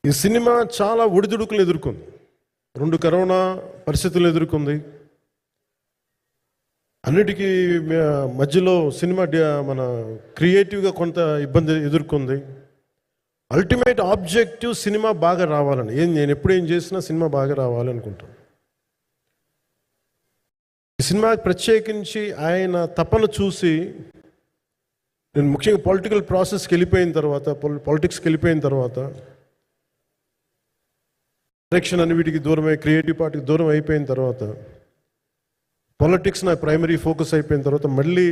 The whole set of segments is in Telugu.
ఈ సినిమా చాలా ఒడిదుడుకులు ఎదుర్కొంది. 2 కరోనా పరిస్థితులు ఎదుర్కొంది. అన్నిటికీ మధ్యలో సినిమా మన క్రియేటివ్గా కొంత ఇబ్బంది ఎదుర్కొంది. అల్టిమేట్ ఆబ్జెక్టివ్ సినిమా బాగా రావాలని, నేను ఎప్పుడేం చేసినా సినిమా బాగా రావాలి అనుకుంటాను. ఈ సినిమా ప్రత్యేకించి ఆయన తపన చూసి నేను ముఖ్యంగా పొలిటికల్ ప్రాసెస్కి వెళ్ళిపోయిన తర్వాత, పాలిటిక్స్కి వెళ్ళిపోయిన తర్వాత, డైరెక్షన్ అని వీటికి దూరమై క్రియేటివ్ పార్టీకి దూరం అయిపోయిన తర్వాత, పాలిటిక్స్ నా ప్రైమరీ ఫోకస్ అయిపోయిన తర్వాత మళ్ళీ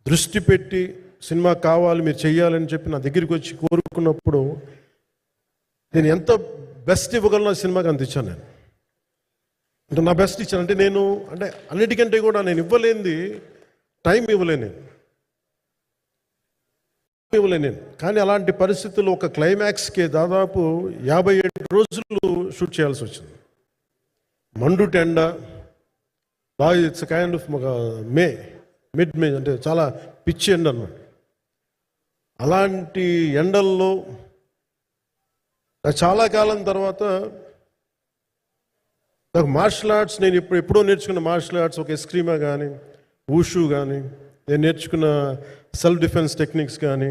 దృష్టి పెట్టి సినిమా కావాలి, మీరు చెయ్యాలని చెప్పి నా దగ్గరికి వచ్చి కోరుకున్నప్పుడు నేను ఎంత బెస్ట్ ఇవ్వగలను ఆ సినిమాకి అంత ఇచ్చాను. నేను అంటే నా బెస్ట్ ఇచ్చాను. అంటే నేను అంటే అన్నిటికంటే కూడా నేను ఇవ్వలేనిది టైం ఇవ్వలేను నేను. కానీ అలాంటి పరిస్థితుల్లో ఒక క్లైమాక్స్కి దాదాపు 57 రోజులు షూట్ చేయాల్సి వచ్చింది. మండు టెండ బాగా, ఇట్స్ కైండ్ ఆఫ్ మిడ్ మే అంటే చాలా పిచ్చి ఎండ అన్నమాట. అలాంటి ఎండల్లో చాలా కాలం తర్వాత నాకు మార్షల్ ఆర్ట్స్, నేను ఎప్పుడో నేర్చుకున్న మార్షల్ ఆర్ట్స్, ఒక ఎస్క్రీమా కానీ, ఊషు కానీ, నేను నేర్చుకున్న సెల్ఫ్ డిఫెన్స్ టెక్నిక్స్ కానీ,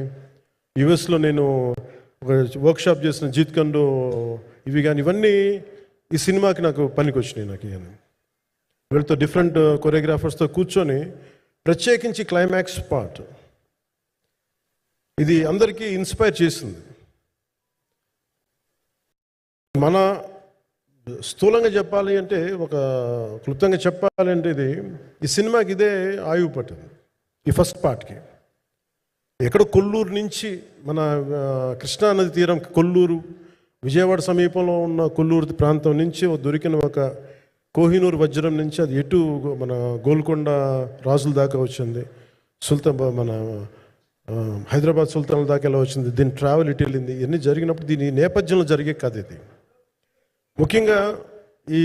యుఎస్లో నేను ఒక వర్క్షాప్ చేసిన జీత్ కండో ఇవి కానీ, ఇవన్నీ ఈ సినిమాకి నాకు పనికి వచ్చినాయి. నాకు ఇవన్నీ వీళ్ళతో డిఫరెంట్ కొరియోగ్రాఫర్స్తో కూర్చొని ప్రత్యేకించి క్లైమాక్స్ పార్ట్ ఇది అందరికీ ఇన్స్పైర్ చేసింది. మన స్థూలంగా చెప్పాలి అంటే, ఒక క్లుప్తంగా చెప్పాలి అంటే, ఈ సినిమాకి ఇదే ఆయువు పట్టింది. ఈ ఫస్ట్ పార్ట్కి ఎక్కడో కొల్లూరు నుంచి, మన కృష్ణానది తీరం కొల్లూరు, విజయవాడ సమీపంలో ఉన్న కొల్లూరు ప్రాంతం నుంచి దొరికిన ఒక కోహినూరు వజ్రం నుంచి అది ఎటు మన గోల్కొండ రాజుల దాకా వచ్చింది, మన హైదరాబాద్ సుల్తాన్ల దాకా ఎలా వచ్చింది, దీని ట్రావెల్ ఇటు వెళ్ళింది. ఇవన్నీ జరిగినప్పుడు దీని నేపథ్యంలో జరిగే కథ ఇది. ముఖ్యంగా ఈ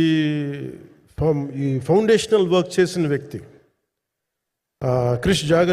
ఫౌండేషనల్ వర్క్ చేసిన వ్యక్తి క్రిష్ జాగర్